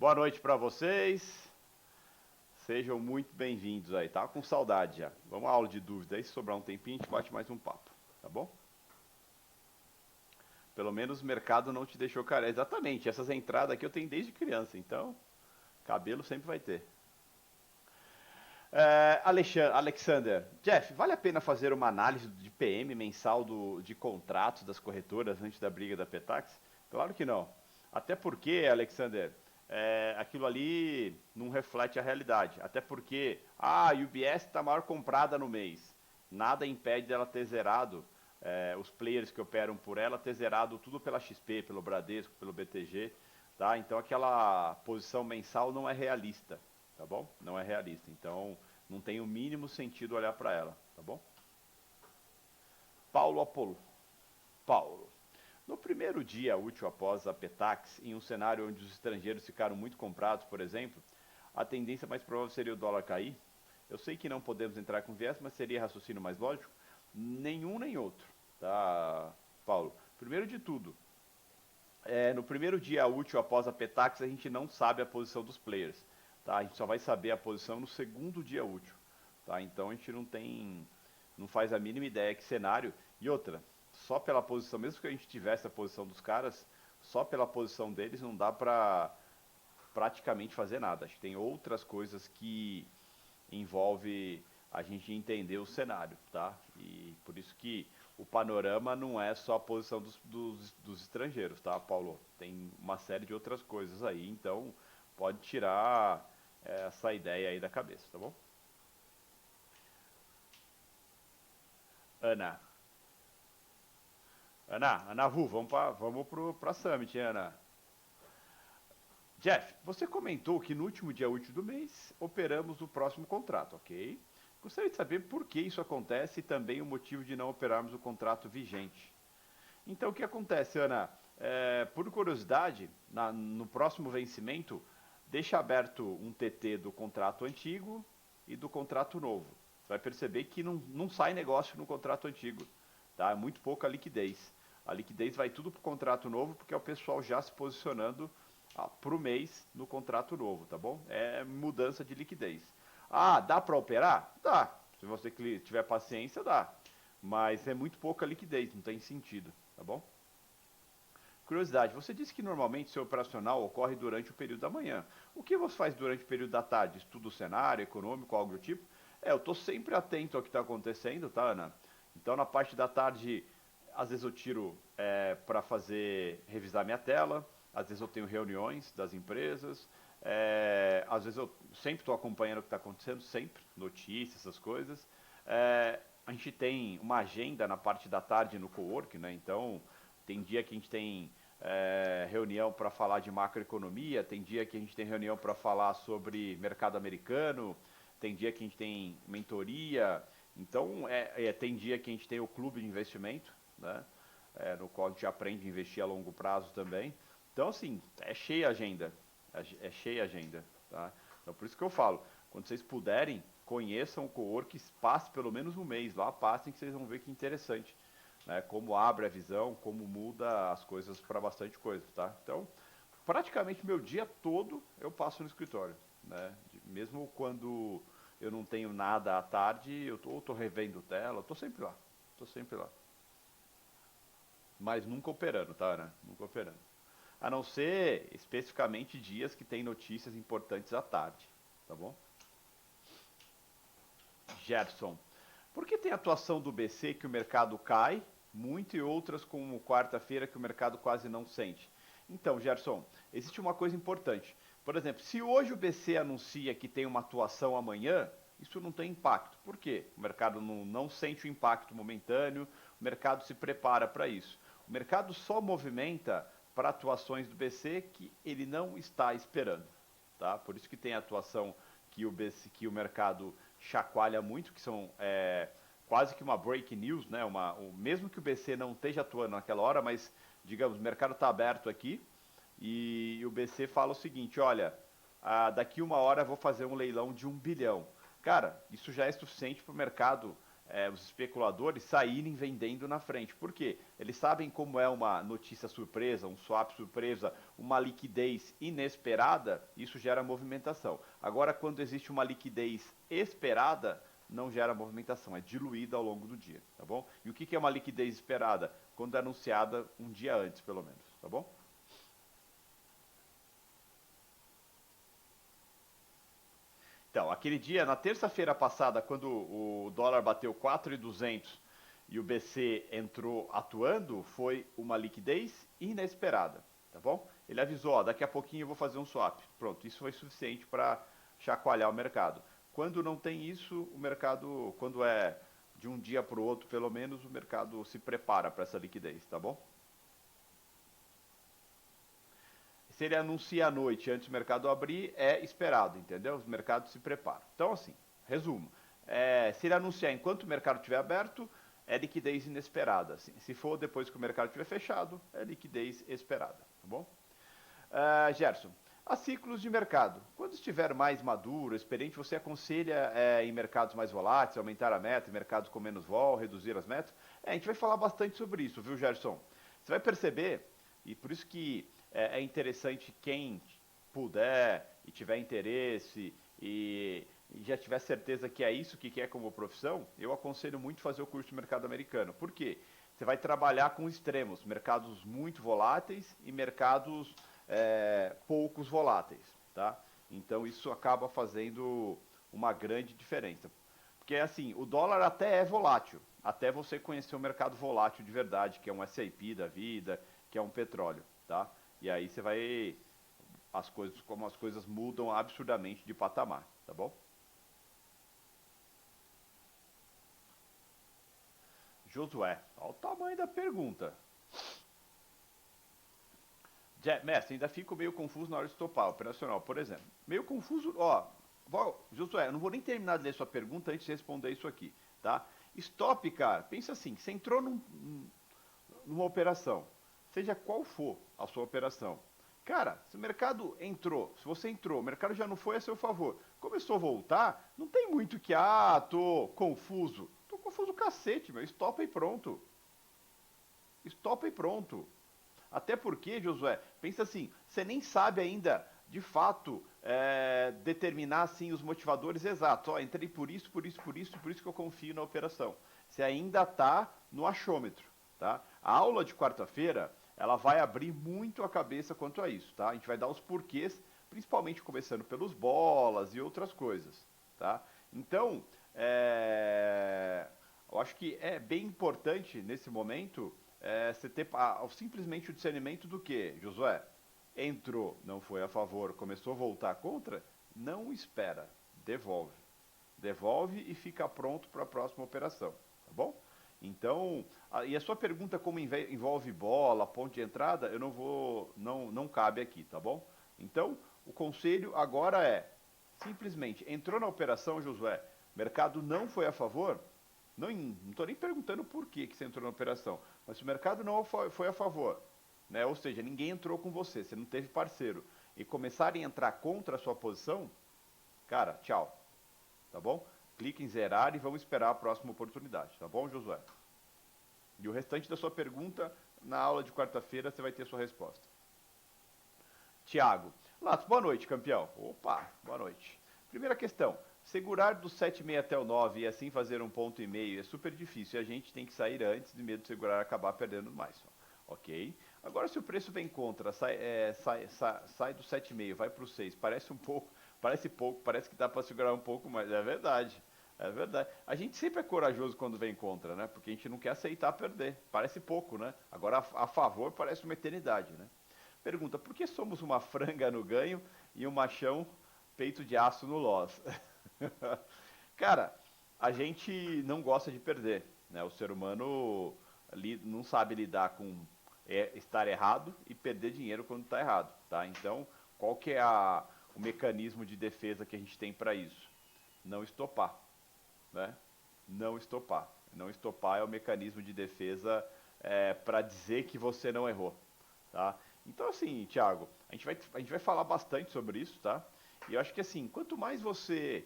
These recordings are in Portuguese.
Boa noite para vocês. Sejam muito bem-vindos aí. Tava com saudade já. Vamos à aula de dúvida aí. Se sobrar um tempinho, a gente bate mais um papo. Tá bom? Pelo menos o mercado não te deixou careca. Exatamente. Essas entradas aqui eu tenho desde criança. Então, cabelo sempre vai ter. Alexander, Jeff, vale a pena fazer uma análise de PM mensal de contratos das corretoras antes da briga da Petax? Claro que não. Até porque, Alexander, aquilo ali não reflete a realidade. Até porque a UBS está maior comprada no mês. Nada impede dela ter zerado, os players que operam por ela, ter zerado tudo pela XP, pelo Bradesco, pelo BTG. Tá? Então aquela posição mensal não é realista. Tá bom? Não é realista. Então não tem o mínimo sentido olhar para ela. Tá bom? Paulo Apolo. Paulo. No primeiro dia útil após a Petax, em um cenário onde os estrangeiros ficaram muito comprados, por exemplo, a tendência mais provável seria o dólar cair. Eu sei que não podemos entrar com viés, mas seria raciocínio mais lógico? Nenhum nem outro, tá, Paulo? Primeiro de tudo, no primeiro dia útil após a Petax, a gente não sabe a posição dos players. Tá? A gente só vai saber a posição no segundo dia útil. Tá? Então a gente não faz a mínima ideia que cenário. E outra, só pela posição, mesmo que a gente tivesse a posição dos caras, só pela posição deles não dá para praticamente fazer nada. Acho que tem outras coisas que envolve a gente entender o cenário, tá? E por isso que o panorama não é só a posição dos estrangeiros, tá, Paulo? Tem uma série de outras coisas aí, então pode tirar essa ideia aí da cabeça, tá bom? Ana. Ana Ru, vamos pra Summit, hein, Ana? Jeff, você comentou que no último dia útil do mês operamos o próximo contrato, ok? Gostaria de saber por que isso acontece e também o motivo de não operarmos o contrato vigente. Então, o que acontece, Ana? Por curiosidade, no próximo vencimento, deixa aberto um TT do contrato antigo e do contrato novo. Você vai perceber que não sai negócio no contrato antigo. Tá? É muito pouca liquidez. A liquidez vai tudo para o contrato novo, porque é o pessoal já se posicionando para o mês no contrato novo, tá bom? É mudança de liquidez. Ah, dá para operar? Dá. Se você tiver paciência, dá. Mas é muito pouca liquidez, não tem sentido, tá bom? Curiosidade, você disse que normalmente seu operacional ocorre durante o período da manhã. O que você faz durante o período da tarde? Estuda o cenário econômico, algo do tipo? Eu estou sempre atento ao que está acontecendo, tá, Ana? Então, na parte da tarde, às vezes eu tiro para fazer, revisar minha tela, às vezes eu tenho reuniões das empresas, às vezes eu sempre estou acompanhando o que está acontecendo, sempre, notícias, essas coisas. A gente tem uma agenda na parte da tarde no cowork, né? Então, tem dia que a gente tem reunião para falar de macroeconomia, tem dia que a gente tem reunião para falar sobre mercado americano, tem dia que a gente tem mentoria, então tem dia que a gente tem o clube de investimento, né? No qual a gente aprende a investir a longo prazo também. Então, assim, é cheia a agenda, é cheia a agenda, tá? Então, por isso que eu falo, quando vocês puderem, conheçam o Cowork, passe pelo menos um mês lá, passem que vocês vão ver que interessante, né? Como abre a visão, como muda as coisas para bastante coisa, tá? Então, praticamente meu dia todo eu passo no escritório, né? Mesmo quando eu não tenho nada à tarde, eu tô revendo tela, eu tô sempre lá, tô sempre lá. Mas nunca operando, tá, né? Nunca operando. A não ser especificamente dias que tem notícias importantes à tarde, tá bom? Gerson. Por que tem atuação do BC que o mercado cai muito e outras como quarta-feira que o mercado quase não sente? Então, Gerson, existe uma coisa importante. Por exemplo, se hoje o BC anuncia que tem uma atuação amanhã, isso não tem impacto. Por quê? O mercado não sente o impacto momentâneo, o mercado se prepara para isso. O mercado só movimenta para atuações do BC que ele não está esperando. Tá? Por isso que tem atuação que o, BC, que o mercado chacoalha muito, que são quase que uma break news, né? Mesmo que o BC não esteja atuando naquela hora, mas digamos, o mercado está aberto aqui e o BC fala o seguinte, olha, daqui uma hora eu vou fazer um leilão de 1 bilhão. Cara, isso já é suficiente para o mercado os especuladores saírem vendendo na frente. Por quê? Eles sabem como é uma notícia surpresa, um swap surpresa, uma liquidez inesperada, isso gera movimentação. Agora, quando existe uma liquidez esperada, não gera movimentação, é diluída ao longo do dia, tá bom? E o que é uma liquidez esperada? Quando é anunciada um dia antes, pelo menos, tá bom? Então, aquele dia, na terça-feira passada, quando o dólar bateu 4.200 e o BC entrou atuando, foi uma liquidez inesperada, tá bom? Ele avisou, ó, daqui a pouquinho eu vou fazer um swap. Pronto, isso foi suficiente para chacoalhar o mercado. Quando não tem isso, o mercado, quando é de um dia para o outro, pelo menos, o mercado se prepara para essa liquidez, tá bom? Se ele anuncia à noite antes do mercado abrir, é esperado, entendeu? Os mercados se preparam. Então, assim, resumo. Se ele anunciar enquanto o mercado estiver aberto, é liquidez inesperada. Assim. Se for depois que o mercado estiver fechado, é liquidez esperada, tá bom? Gerson, há ciclos de mercado. Quando estiver mais maduro, experiente, você aconselha em mercados mais voláteis, aumentar a meta, em mercados com menos vol, reduzir as metas? A gente vai falar bastante sobre isso, viu, Gerson? Você vai perceber, e por isso que é interessante quem puder e tiver interesse e já tiver certeza que é isso que quer como profissão, eu aconselho muito fazer o curso de mercado americano. Por quê? Você vai trabalhar com extremos, mercados muito voláteis e mercados poucos voláteis, tá? Então isso acaba fazendo uma grande diferença. Porque assim, o dólar até é volátil, até você conhecer o mercado volátil de verdade, que é um S&P da vida, que é um petróleo, tá? E aí você vai as coisas como as coisas mudam absurdamente de patamar, tá bom? Josué, olha o tamanho da pergunta. Mestre, ainda fico meio confuso na hora de estopar, operacional, por exemplo. Meio confuso, ó. Josué, eu não vou nem terminar de ler sua pergunta antes de responder isso aqui, tá? Stop, cara, pensa assim, você entrou numa operação, seja qual for a sua operação. Cara, se o mercado entrou, se você entrou, o mercado já não foi a seu favor, começou a voltar, não tem muito que, tô confuso. Tô confuso cacete, meu, stop e pronto. Stop e pronto. Até porque, Josué, pensa assim, você nem sabe ainda, de fato, determinar assim os motivadores exatos. Ó, entrei por isso, por isso, por isso, por isso que eu confio na operação. Você ainda está no achômetro, tá? A aula de quarta-feira, ela vai abrir muito a cabeça quanto a isso, tá? A gente vai dar os porquês, principalmente começando pelos bolas e outras coisas, tá? Então, eu acho que é bem importante nesse momento você ter simplesmente o discernimento do que, Josué? Entrou, não foi a favor, começou a voltar contra, não espera, devolve. Devolve e fica pronto para a próxima operação, tá bom? Então, e a sua pergunta como envolve bola, ponto de entrada, eu não vou, não cabe aqui, tá bom? Então, o conselho agora é, simplesmente, entrou na operação, Josué, mercado não foi a favor, não estou nem perguntando por que você entrou na operação, mas se o mercado não foi a favor, né? Ou seja, ninguém entrou com você, você não teve parceiro, e começarem a entrar contra a sua posição, cara, tchau, tá bom? Clique em zerar e vamos esperar a próxima oportunidade, tá bom, Josué? E o restante da sua pergunta, na aula de quarta-feira, você vai ter sua resposta. Tiago, Latos, boa noite, campeão. Opa, boa noite. Primeira questão, segurar do 7,5 até o 9 e assim fazer um ponto e meio é super difícil e a gente tem que sair antes de medo de segurar e acabar perdendo mais. Ok? Agora, se o preço vem contra, sai do 7,5, vai para o 6, parece um pouco, parece pouco, parece que dá para segurar um pouco mais. É verdade. É verdade. A gente sempre é corajoso quando vem contra, né? Porque a gente não quer aceitar perder. Parece pouco, né? Agora, a favor, parece uma eternidade, né? Pergunta, por que somos uma franga no ganho e um machão peito de aço no loss? Cara, a gente não gosta de perder, né? O ser humano não sabe lidar com estar errado e perder dinheiro quando está errado, tá? Então, qual que é o mecanismo de defesa que a gente tem para isso? Não estopar, né? Não estopar. Não estopar é o mecanismo de defesa para dizer que você não errou, tá? Então, assim, Thiago, a gente vai falar bastante sobre isso, tá? E eu acho que, assim, quanto mais você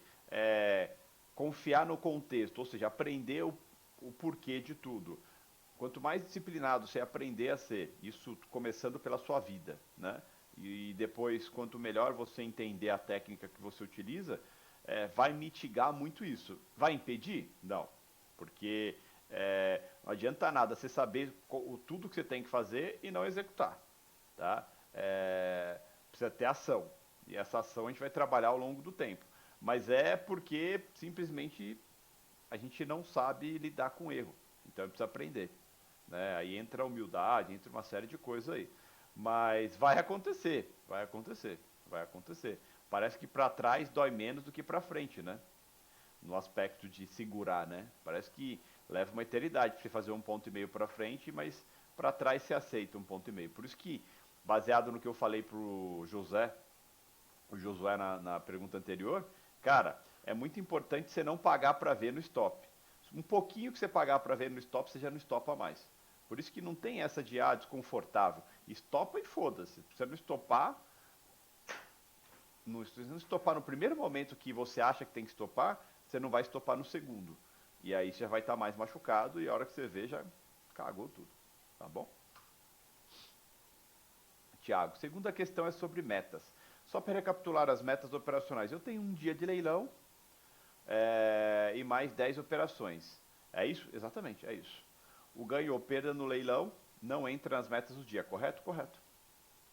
confiar no contexto, ou seja, aprender o porquê de tudo. Quanto mais disciplinado você aprender a ser, isso começando pela sua vida, né? E depois, quanto melhor você entender a técnica que você utiliza, vai mitigar muito isso. Vai impedir? Não. Porque não adianta nada você saber tudo que você tem que fazer e não executar. Tá? Precisa ter ação. E essa ação a gente vai trabalhar ao longo do tempo. Mas é porque simplesmente a gente não sabe lidar com erro. Então precisa aprender. Né? Aí entra a humildade, entra uma série de coisas aí. Mas vai acontecer, vai acontecer, vai acontecer. Parece que para trás dói menos do que para frente, né? No aspecto de segurar, né? Parece que leva uma eternidade para você fazer 1,5 ponto para frente, mas para trás você aceita 1,5 ponto. Por isso que, baseado no que eu falei pro José, o Josué na pergunta anterior, cara, é muito importante você não pagar para ver no stop. Um pouquinho que você pagar para ver no stop, você já não estopa mais. Por isso que não tem essa de, desconfortável. Estopa e foda-se. Se você não estopar, se não estopar no primeiro momento que você acha que tem que estopar, você não vai estopar no segundo. E aí você já vai estar mais machucado e a hora que você vê já cagou tudo. Tá bom? Tiago, segunda questão é sobre metas. Só para recapitular as metas operacionais. Eu tenho um dia de leilão e mais 10 operações. É isso? Exatamente, é isso. O ganho ou perda no leilão não entra nas metas do dia, correto? Correto.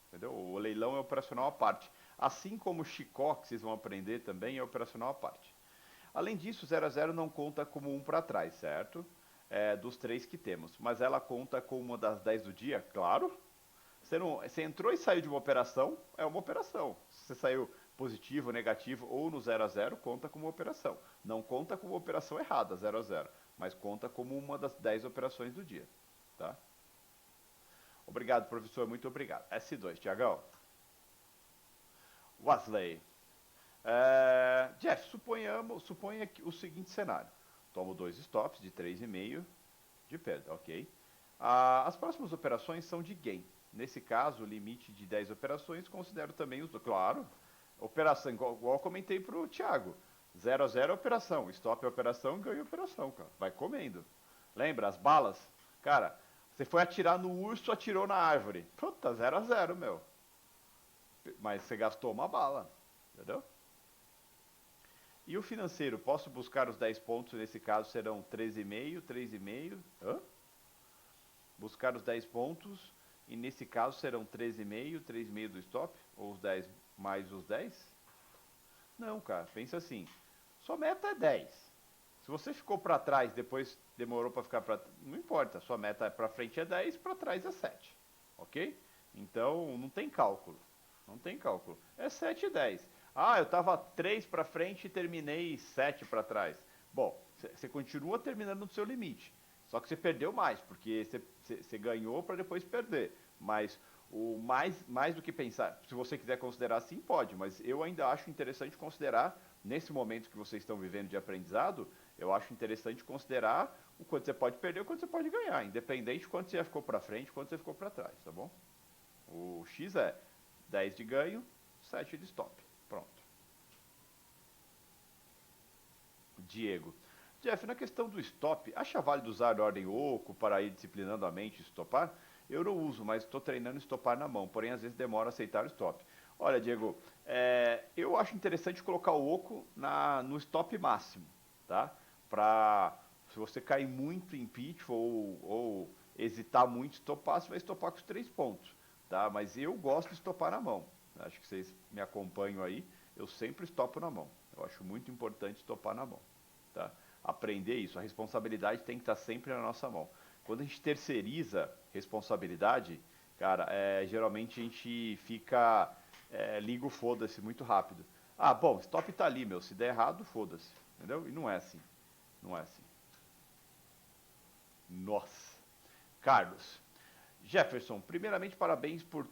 Entendeu? O leilão é operacional à parte. Assim como o Chicó, que vocês vão aprender também, é operacional à parte. Além disso, 0 a 0 não conta como um para trás, certo? Dos 3 que temos. Mas ela conta como uma das 10 do dia? Claro. Você entrou e saiu de uma operação, é uma operação. Se você saiu positivo, negativo ou no 0 a 0, conta como operação. Não conta como operação errada, 0 a 0, mas conta como uma das 10 operações do dia. Tá? Obrigado, professor, muito obrigado. S2, Tiagão. Wesley. Jeff, suponha o seguinte cenário. Tomo 2 stops de 3,5 de perda, ok? As próximas operações são de gain. Nesse caso, o limite de 10 operações, considero também os... Claro, operação, igual eu comentei para o Thiago. 0 a 0 é operação, stop é operação, ganho é operação, cara. Vai comendo. Lembra, as balas? Cara, você foi atirar no urso, atirou na árvore. Puta, 0 a 0, meu. Mas você gastou uma bala, entendeu? E o financeiro, posso buscar os 10 pontos, nesse caso serão 13,5, 3,5. Hã? Buscar os 10 pontos, e nesse caso serão 13,5, 3,5 do stop, ou os 10 mais os 10? Não, cara, pensa assim, sua meta é 10. Se você ficou para trás, depois demorou para ficar para... Não importa, sua meta para frente é 10, para trás é 7, ok? Então, não tem cálculo, não tem cálculo, é 7 e 10. Eu estava 3 para frente e terminei 7 para trás. Bom, você continua terminando no seu limite. Só que você perdeu mais, porque você ganhou para depois perder. Mas o mais do que pensar, se você quiser considerar assim, pode. Mas eu ainda acho interessante considerar, nesse momento que vocês estão vivendo de aprendizado, eu acho interessante considerar o quanto você pode perder e o quanto você pode ganhar. Independente de quanto você já ficou para frente e quanto você ficou para trás, tá bom? O X é 10 de ganho, 7 de stop. Pronto. Diego. Jeff, na questão do stop, acha válido usar ordem oco para ir disciplinando a mente e estopar? Eu não uso, mas estou treinando estopar na mão, porém às vezes demora a aceitar o stop. Olha, Diego, eu acho interessante colocar o oco no stop máximo, tá? Se você cair muito em pitch ou hesitar muito estopar, você vai estopar com os 3 pontos, tá? Mas eu gosto de estopar na mão. Acho que vocês me acompanham aí, eu sempre estopo na mão. Eu acho muito importante estopar na mão, tá? Aprender isso, a responsabilidade tem que estar sempre na nossa mão. Quando a gente terceiriza responsabilidade, cara, geralmente a gente liga o foda-se muito rápido. Bom, stop tá ali, meu, se der errado, foda-se, entendeu? E não é assim, não é assim. Nossa. Carlos. Jefferson, primeiramente parabéns por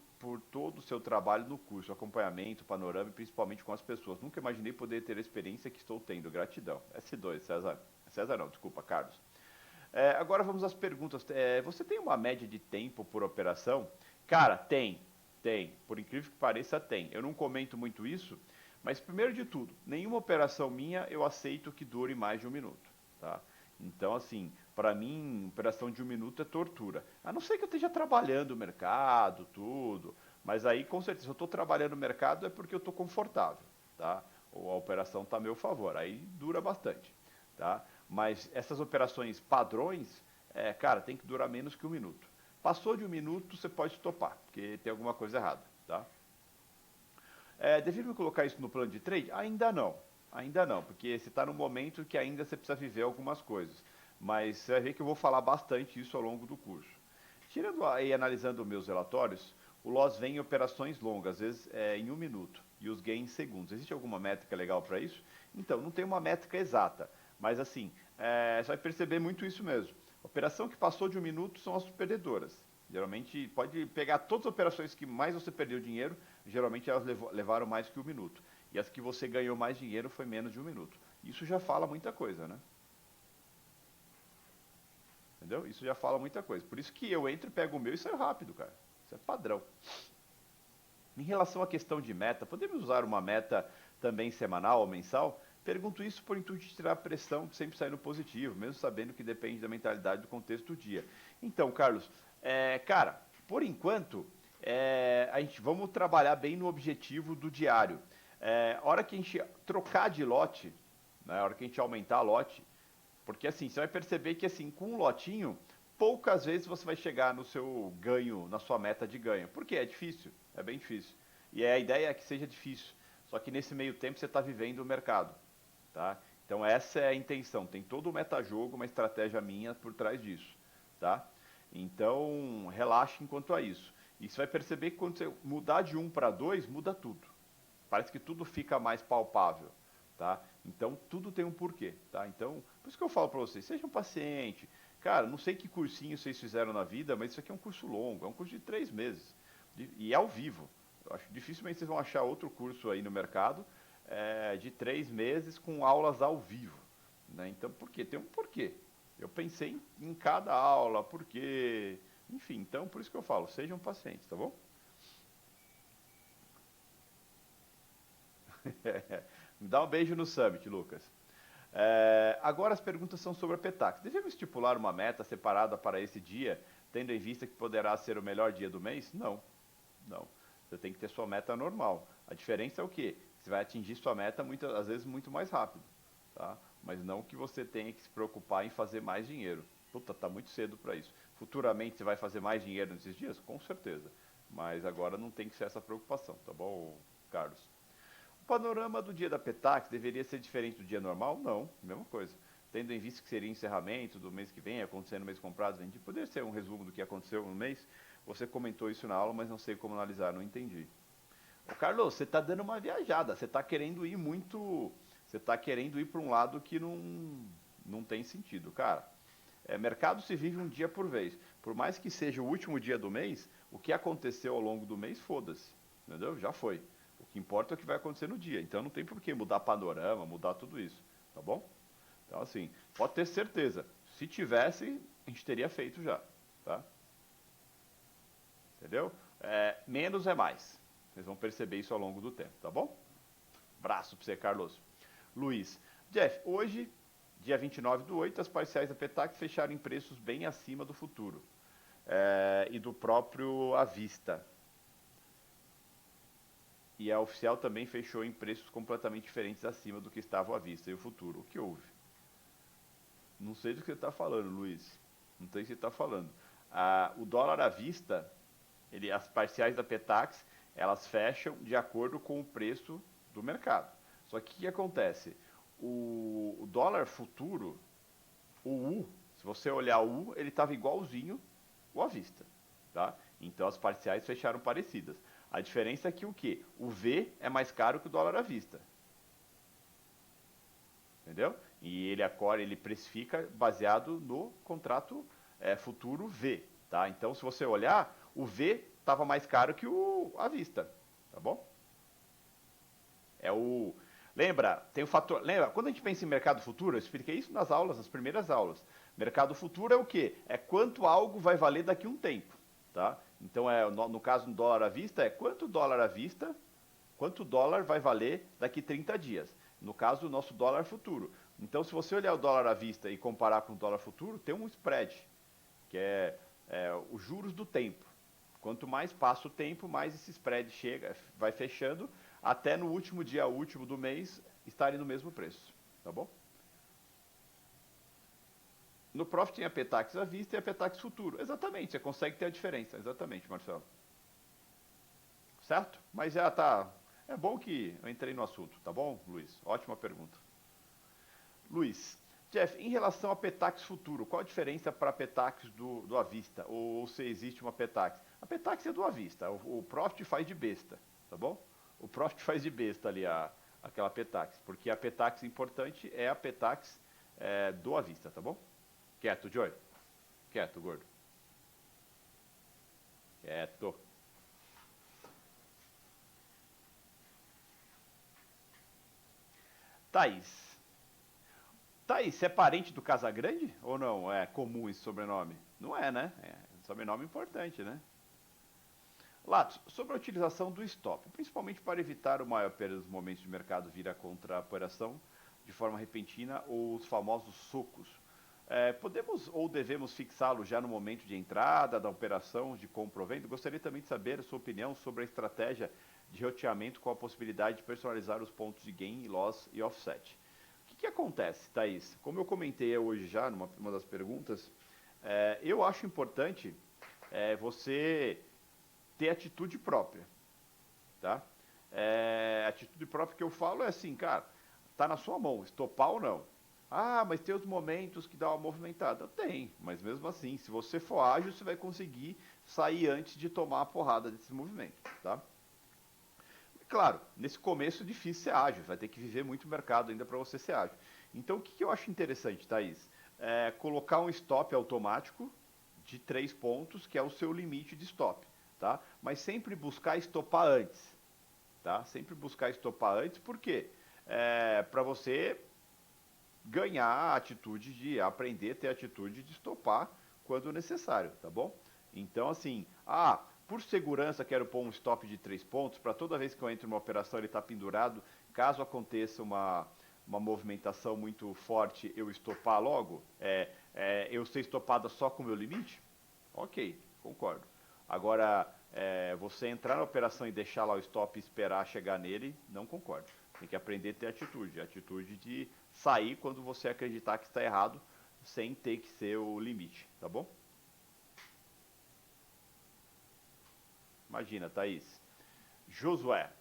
todo o seu trabalho no curso, acompanhamento, panorama e principalmente com as pessoas. Nunca imaginei poder ter a experiência que estou tendo. Gratidão. S2, César. César não, desculpa, Carlos. Agora vamos às perguntas. Você tem uma média de tempo por operação? Cara, tem. Por incrível que pareça, tem. Eu não comento muito isso, Mas primeiro de tudo, nenhuma operação minha eu aceito que dure mais de um minuto, tá? Então, assim, para mim, operação de um minuto é tortura. A não ser que eu esteja trabalhando o mercado, tudo. Mas aí, com certeza, se eu estou trabalhando no mercado é porque eu estou confortável, tá? Ou a operação está a meu favor. Aí dura bastante, tá? Mas essas operações padrões, cara, tem que durar menos que um minuto. Passou de um minuto, você pode estopar, porque tem alguma coisa errada, tá? Deveria colocar isso no plano de trade? Ainda não, porque você está num momento que ainda você precisa viver algumas coisas. Mas você vai ver que eu vou falar bastante isso ao longo do curso. Tirando e analisando meus relatórios, o loss vem em operações longas, às vezes em um minuto, e os gains em segundos. Existe alguma métrica legal para isso? Então, não tem uma métrica exata, mas assim, você vai perceber muito isso mesmo. Operação que passou de um minuto são as perdedoras. Geralmente, pode pegar todas as operações que mais você perdeu dinheiro, geralmente elas levaram mais que um minuto. E as que você ganhou mais dinheiro foi menos de um minuto. Isso já fala muita coisa, né? Entendeu? Isso já fala muita coisa. Por isso que eu entro, pego o meu e saio rápido, cara. Isso é padrão. Em relação à questão de meta, podemos usar uma meta também semanal ou mensal? Pergunto isso por intuito de tirar a pressão de sempre sair no positivo, mesmo sabendo que depende da mentalidade do contexto do dia. Então, Carlos, cara, por enquanto, a gente vamos trabalhar bem no objetivo do diário. A hora que a gente trocar de lote, né, a hora que a gente aumentar a lote, porque assim, você vai perceber que assim, com um lotinho, poucas vezes você vai chegar no seu ganho, na sua meta de ganho. Porque é difícil, é bem difícil. E a ideia é que seja difícil. Só que nesse meio tempo você está vivendo o mercado, tá? Então essa é a intenção. Tem todo o metajogo, uma estratégia minha por trás disso, tá? Então relaxe enquanto a isso. E você vai perceber que quando você mudar de um para 2, muda tudo. Parece que tudo fica mais palpável, tá? Então tudo tem um porquê, tá? Então, por isso que eu falo para vocês, sejam pacientes. Cara, não sei que cursinho vocês fizeram na vida, mas isso aqui é um curso longo, é um curso de 3 meses. E é ao vivo. Eu acho que dificilmente vocês vão achar outro curso aí no mercado de 3 meses com aulas ao vivo, né? Então, por quê? Tem um porquê. Eu pensei em cada aula, porquê. Enfim, então por isso que eu falo, sejam pacientes, tá bom? Me dá um beijo no Summit, Lucas. Agora as perguntas são sobre a Petax. Devemos estipular uma meta separada para esse dia, tendo em vista que poderá ser o melhor dia do mês? Não, não. Você tem que ter sua meta normal. A diferença é o quê? Você vai atingir sua meta muitas às vezes muito mais rápido, tá? Mas não que você tenha que se preocupar em fazer mais dinheiro. Puta, tá muito cedo para isso. Futuramente você vai fazer mais dinheiro nesses dias? Com certeza. Mas agora não tem que ser essa preocupação, tá bom, Carlos? O panorama do dia da Petax deveria ser diferente do dia normal? Não, mesma coisa. Tendo em vista que seria encerramento do mês que vem, acontecendo no mês comprado, vendido, poderia ser um resumo do que aconteceu no mês. Você comentou isso na aula, mas não sei como analisar, não entendi. Ô, Carlos, você está dando uma viajada, você está querendo ir muito, você está querendo ir para um lado que não tem sentido, cara. Mercado se vive um dia por vez. Por mais que seja o último dia do mês, o que aconteceu ao longo do mês, foda-se, entendeu? Já foi. O que importa é o que vai acontecer no dia. Então não tem por que mudar panorama, mudar tudo isso, tá bom? Então assim, pode ter certeza. Se tivesse, a gente teria feito já, tá? Entendeu? Menos é mais. Vocês vão perceber isso ao longo do tempo, tá bom? Braço para você, Carlos. Luiz. Jeff, hoje, dia 29/8, as parciais da Petax fecharam em preços bem acima do futuro e do próprio à vista. E a oficial também fechou em preços completamente diferentes acima do que estava à vista. E o futuro? O que houve? Não sei do que você está falando, Luiz. Não sei o que você está falando. O dólar à vista, as parciais da Petax, elas fecham de acordo com o preço do mercado. Só que o que acontece? O dólar futuro, o U, se você olhar o U, ele estava igualzinho o à vista, tá? Então as parciais fecharam parecidas. A diferença é que o quê? O V é mais caro que o dólar à vista. Entendeu? E ele precifica baseado no contrato futuro V, tá? Então se você olhar, o V estava mais caro que o à vista, tá bom? Lembra, tem o fator. Lembra, quando a gente pensa em mercado futuro, eu expliquei isso nas aulas, nas primeiras aulas. Mercado futuro é o quê? É quanto algo vai valer daqui a um tempo, tá? Então, no caso do dólar à vista, quanto o dólar à vista quanto o dólar vai valer daqui 30 dias. No caso, o nosso dólar futuro. Então, se você olhar o dólar à vista e comparar com o dólar futuro, tem um spread, que é os juros do tempo. Quanto mais passa o tempo, mais esse spread chega, vai fechando, até no último dia último do mês estarem no mesmo preço. Tá bom? No Profit tem a Petax à vista e a Petax futuro. Exatamente, você consegue ter a diferença. Exatamente, Marcelo. Certo? Mas já tá. É bom que eu entrei no assunto, tá bom, Luiz? Ótima pergunta. Luiz, Jeff, em relação a Petax futuro, qual a diferença para a Petax do à vista? Ou se existe uma Petax? A Petax é do à vista, o Profit faz de besta, tá bom? O Profit faz de besta ali aquela Petax, porque a Petax importante é a Petax do à vista, tá bom? Quieto, Joy. Quieto, gordo. Quieto. Thaís. Thaís, você é parente do Casagrande? Ou não? É comum esse sobrenome? Não é, né? É um sobrenome importante, né? Latos, sobre a utilização do stop, principalmente para evitar o maior perda dos momentos de mercado vir contra a operação de forma repentina ou os famosos socos. Podemos ou devemos fixá-lo já no momento de entrada da operação de compra ou venda? Gostaria também de saber a sua opinião sobre a estratégia de roteamento com a possibilidade de personalizar os pontos de gain, loss e offset. O que acontece, Thaís? Como eu comentei hoje já, numa das perguntas, eu acho importante você ter atitude própria, tá? Atitude própria que eu falo é assim, cara, tá na sua mão, estopar ou não. Ah, mas tem os momentos que dá uma movimentada. Tem, mas mesmo assim, se você for ágil, você vai conseguir sair antes de tomar a porrada desse movimento, tá? Claro, nesse começo é difícil ser ágil, vai ter que viver muito mercado ainda para você ser ágil. Então, o que eu acho interessante, Thaís? Colocar um stop automático de 3 pontos, que é o seu limite de stop, tá? Mas sempre buscar estopar antes, tá? Sempre buscar estopar antes, por quê? Para você ganhar a atitude de aprender a ter a atitude de estopar quando necessário, tá bom? Então, assim, por segurança quero pôr um stop de 3 pontos, para toda vez que eu entro numa operação ele está pendurado, caso aconteça uma movimentação muito forte, eu estopar logo, eu ser estopada só com o meu limite? Ok, concordo. Agora, você entrar na operação e deixar lá o stop e esperar chegar nele, não concordo. Tem que aprender a ter atitude. Atitude de sair quando você acreditar que está errado, sem ter que ser o limite, tá bom? Imagina, Thaís. Josué.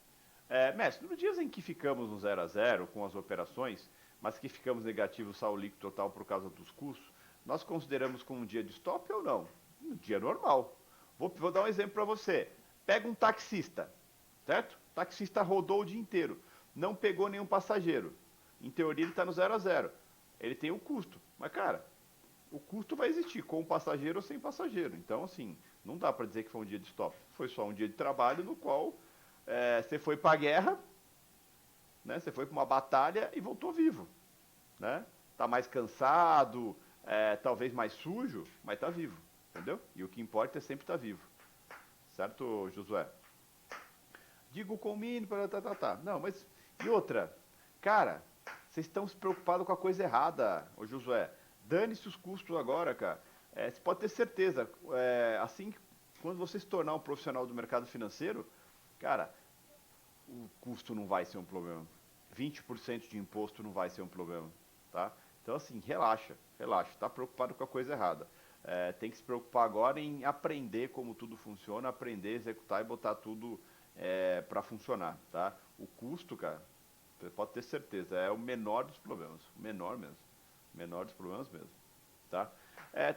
Mestre, nos dias em que ficamos no 0 a 0 com as operações, mas que ficamos negativos saldo líquido total por causa dos custos, nós consideramos como um dia de stop ou não? Um dia normal. Vou dar um exemplo para você. Pega um taxista, certo? O taxista rodou o dia inteiro, não pegou nenhum passageiro. Em teoria ele está no 0 a 0. Ele tem o custo, mas cara, o custo vai existir com passageiro ou sem passageiro. Então, assim, não dá para dizer que foi um dia de stop. Foi só um dia de trabalho no qual você foi para a guerra, né? Você foi para uma batalha e voltou vivo, né? Tá mais cansado, talvez mais sujo, mas tá vivo, entendeu? E o que importa é sempre estar vivo, certo, Josué? Digo com o mínimo, tá. Não, mas e outra? Cara, vocês estão se preocupados com a coisa errada, ô Josué. Dane-se os custos agora, cara. Você pode ter certeza, assim, quando você se tornar um profissional do mercado financeiro, cara, o custo não vai ser um problema. 20% de imposto não vai ser um problema, tá? Então, assim, relaxa. Está preocupado com a coisa errada. Tem que se preocupar agora em aprender como tudo funciona, aprender, executar e botar tudo para funcionar, tá? O custo, cara, você pode ter certeza, é o menor dos problemas, o menor mesmo, menor dos problemas mesmo, tá?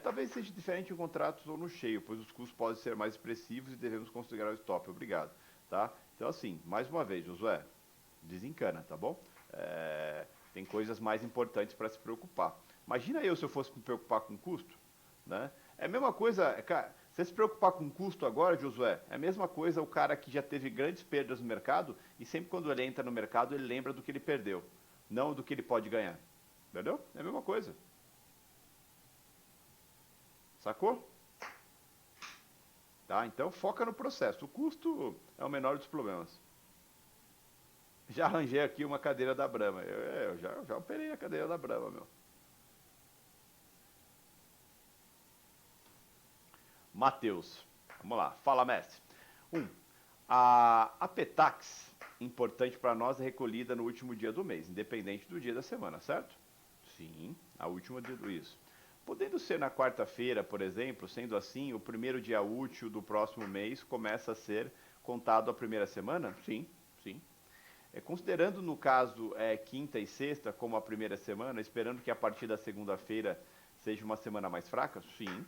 Talvez seja diferente em contratos ou no cheio, pois os custos podem ser mais expressivos e devemos considerar o stop. Obrigado, tá? Então, assim, mais uma vez, Josué, desencana, tá bom? Tem coisas mais importantes para se preocupar. Imagina eu se eu fosse me preocupar com custo, né? É a mesma coisa, cara, você se preocupar com custo agora, Josué, é a mesma coisa o cara que já teve grandes perdas no mercado e sempre quando ele entra no mercado ele lembra do que ele perdeu, não do que ele pode ganhar. Entendeu? É a mesma coisa. Sacou? Tá? Então foca no processo. O custo é o menor dos problemas. Já arranjei aqui uma cadeira da Brahma. Eu já operei a cadeira da Brahma, meu. Matheus. Vamos lá. Fala, mestre. A Petax, importante para nós, é recolhida no último dia do mês, independente do dia da semana, certo? Sim, a última dia do isso. Podendo ser na quarta-feira, por exemplo, sendo assim, o primeiro dia útil do próximo mês começa a ser contado a primeira semana? Sim, sim. Considerando no caso quinta e sexta como a primeira semana, esperando que a partir da segunda-feira seja uma semana mais fraca? Sim.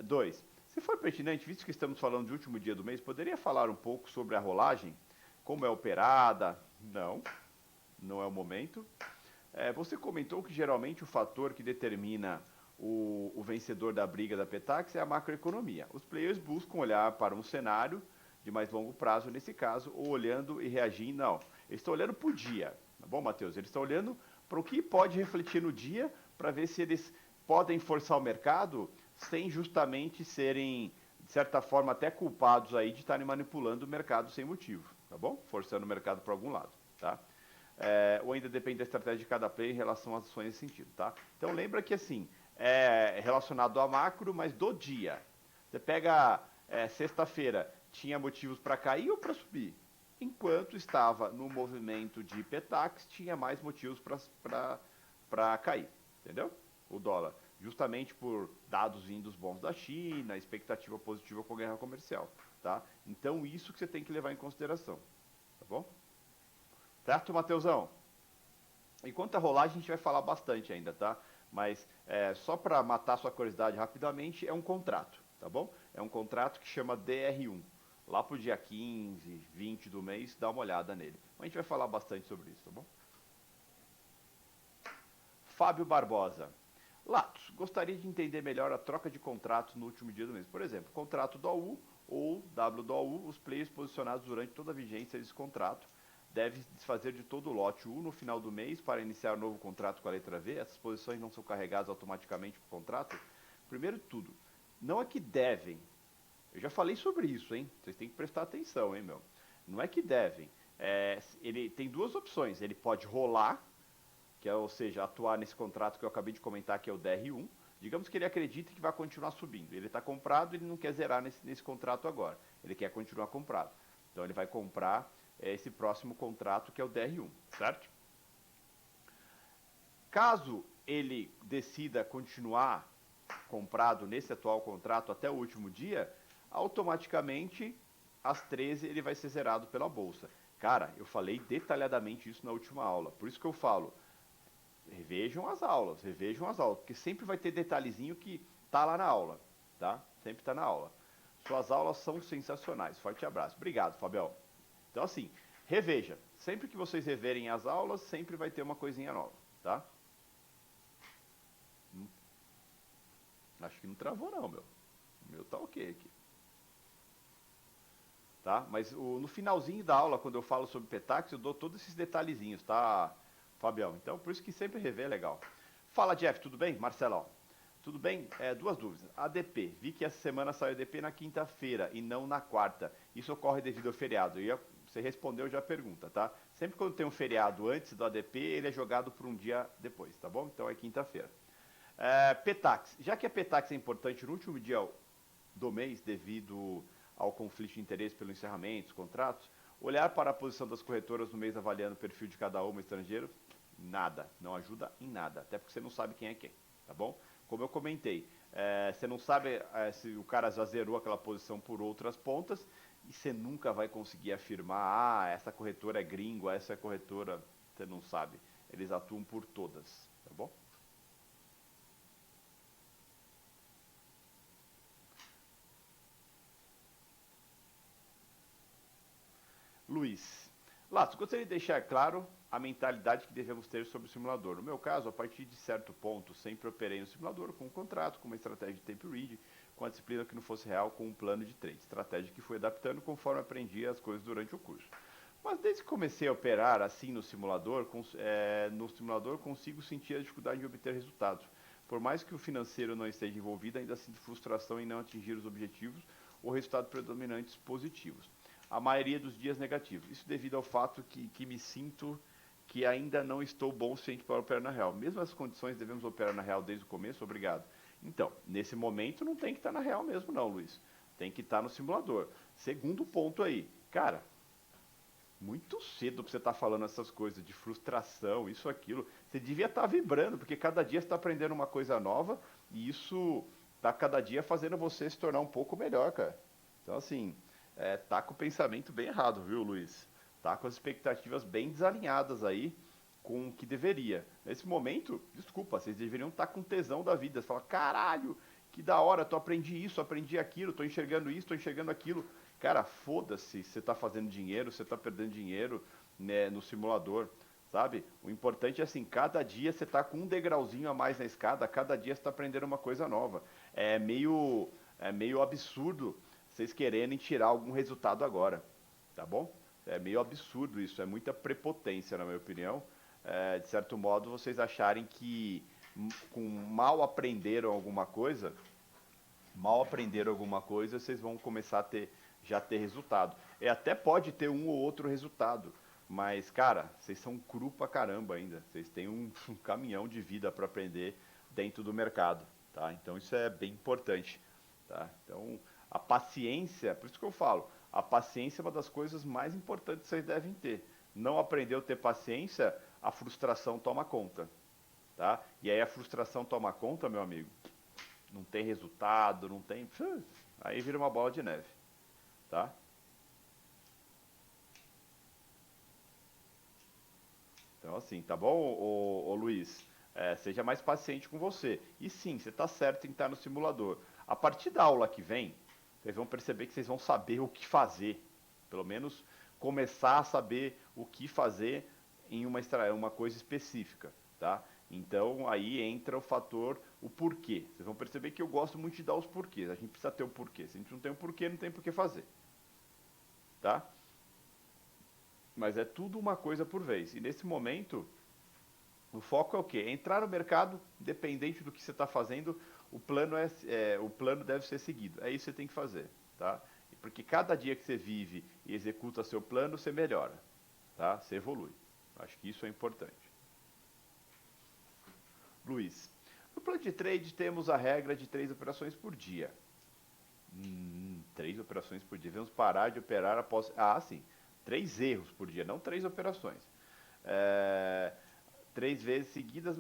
Dois, se for pertinente, visto que estamos falando de último dia do mês, poderia falar um pouco sobre a rolagem? Como é operada? Não, não é o momento. Você comentou que geralmente o fator que determina o vencedor da briga da Petax é a macroeconomia. Os players buscam olhar para um cenário de mais longo prazo, nesse caso, ou olhando e reagindo. Não, eles estão olhando para o dia. Tá bom, Matheus? Eles estão olhando para o que pode refletir no dia para ver se eles podem forçar o mercado sem justamente serem, de certa forma, até culpados aí de estarem manipulando o mercado sem motivo. Tá bom? Forçando o mercado para algum lado. Tá? Ou ainda depende da estratégia de cada player em relação às ações nesse sentido, tá? Então lembra que assim, é relacionado ao macro, mas do dia. Você pega sexta-feira, tinha motivos para cair ou para subir? Enquanto estava no movimento de Petax, tinha mais motivos para cair, entendeu? O dólar. Justamente por dados vindos bons da China, expectativa positiva com a guerra comercial, tá? Então isso que você tem que levar em consideração, tá bom? Certo, Matheusão? Enquanto a rolagem a gente vai falar bastante ainda, tá? Mas só para matar sua curiosidade rapidamente, é um contrato, tá bom? É um contrato que chama DR1. Lá pro dia 15, 20 do mês, dá uma olhada nele. Mas a gente vai falar bastante sobre isso, tá bom? Fábio Barbosa. Latos, gostaria de entender melhor a troca de contratos no último dia do mês. Por exemplo, contrato do AU ou WDOU, os players posicionados durante toda a vigência desse contrato devem desfazer de todo o lote U no final do mês para iniciar um novo contrato com a letra V. Essas posições não são carregadas automaticamente para o contrato. Primeiro de tudo, não é que devem. Eu já falei sobre isso, hein? Vocês têm que prestar atenção, hein, meu? Não é que devem. Ele tem duas opções. Ele pode rolar, que é, ou seja, atuar nesse contrato que eu acabei de comentar, que é o DR1. Digamos que ele acredita que vai continuar subindo. Ele está comprado, ele não quer zerar nesse contrato agora. Ele quer continuar comprado. Então ele vai comprar esse próximo contrato que é o DR1, certo? Caso ele decida continuar comprado nesse atual contrato até o último dia, automaticamente às 13 ele vai ser zerado pela bolsa. Cara, eu falei detalhadamente isso na última aula. Por isso que eu falo, revejam as aulas, porque sempre vai ter detalhezinho que tá lá na aula, tá? Sempre tá na aula. Suas aulas são sensacionais. Forte abraço. Obrigado, Fabião. Então, assim, reveja. Sempre que vocês reverem as aulas, sempre vai ter uma coisinha nova, tá? Acho que não travou não, meu. O meu tá ok aqui. Tá? Mas no finalzinho da aula, quando eu falo sobre Petax, eu dou todos esses detalhezinhos, tá, Fabião? Então, por isso que sempre rever é legal. Fala, Jeff, tudo bem? Marcelão. Tudo bem? Duas dúvidas. ADP. Vi que essa semana saiu ADP na quinta-feira e não na quarta. Isso ocorre devido ao feriado. Você respondeu já a pergunta, tá? Sempre quando tem um feriado antes do ADP, ele é jogado por um dia depois, tá bom? Então é quinta-feira. Petax. Já que a Petax é importante no último dia do mês, devido ao conflito de interesse pelo encerramento dos contratos, olhar para a posição das corretoras no mês avaliando o perfil de cada uma estrangeiro, nada, não ajuda em nada, até porque você não sabe quem é quem, tá bom? Como eu comentei, você não sabe se o cara já zerou aquela posição por outras pontas e você nunca vai conseguir afirmar, essa corretora é gringo, essa é corretora, você não sabe. Eles atuam por todas, tá bom? Luiz. Lato, gostaria de deixar claro a mentalidade que devemos ter sobre o simulador. No meu caso, a partir de certo ponto, sempre operei no simulador com um contrato, com uma estratégia de tempo read, com a disciplina que não fosse real, com um plano de trade. Estratégia que fui adaptando conforme aprendi as coisas durante o curso. Mas desde que comecei a operar assim no simulador consigo sentir a dificuldade de obter resultados. Por mais que o financeiro não esteja envolvido, ainda sinto frustração em não atingir os objetivos ou resultados predominantes positivos. a maioria dos dias negativos. Isso devido ao fato que me sinto que ainda não estou bom o suficiente para operar na real. Mesmo as condições devemos operar na real desde o começo, obrigado. Então, nesse momento não tem que estar na real mesmo não, Luiz. Tem que estar no simulador. Segundo ponto aí, cara, muito cedo para você estar falando essas coisas de frustração, isso, aquilo. Você devia estar vibrando, porque cada dia você está aprendendo uma coisa nova e isso está cada dia fazendo você se tornar um pouco melhor, cara. Então, assim, tá com o pensamento bem errado, viu, Luiz? Tá com as expectativas bem desalinhadas aí com o que deveria. Nesse momento, desculpa, vocês deveriam estar com tesão da vida. Você fala, caralho, que da hora, tô aprendi isso, aprendi aquilo, tô enxergando isso, tô enxergando aquilo. Cara, foda-se se você tá fazendo dinheiro, se você tá perdendo dinheiro, né, no simulador, sabe? O importante é assim, cada dia você tá com um degrauzinho a mais na escada, cada dia você tá aprendendo uma coisa nova. É meio absurdo vocês quererem tirar algum resultado agora, tá bom? É meio absurdo isso, é muita prepotência, na minha opinião. De certo modo, vocês acharem que mal aprenderam alguma coisa, vocês vão começar a já ter resultado. Até pode ter um ou outro resultado, mas, cara, vocês são cru pra caramba ainda. Vocês têm um caminhão de vida para aprender dentro do mercado, tá? Então isso é bem importante, tá? Então, a paciência, por isso que eu falo, a paciência é uma das coisas mais importantes que vocês devem ter. Não aprendeu a ter paciência, a frustração toma conta, tá? E aí a frustração toma conta, meu amigo, não tem resultado, não tem... Aí vira uma bola de neve, tá? Então assim, tá bom, ô Luiz? Seja mais paciente com você. E sim, você está certo em estar no simulador. A partir da aula que vem, vocês vão perceber que vocês vão saber o que fazer. Pelo menos começar a saber o que fazer em uma coisa específica, tá? Então aí entra o fator, o porquê. Vocês vão perceber que eu gosto muito de dar os porquês. A gente precisa ter o porquê. Se a gente não tem o porquê, não tem por que fazer, tá? Mas é tudo uma coisa por vez. E nesse momento, o foco é o quê? É entrar no mercado, independente do que você está fazendo, o plano deve ser seguido. É isso que você tem que fazer, tá? Porque cada dia que você vive e executa seu plano, você melhora, tá? Você evolui. Acho que isso é importante. Luiz, no plano de trade temos a regra de 3 operações por dia. 3 operações por dia. Devemos parar de operar após... Ah, sim. 3 erros por dia, não 3 operações. 3 vezes seguidas...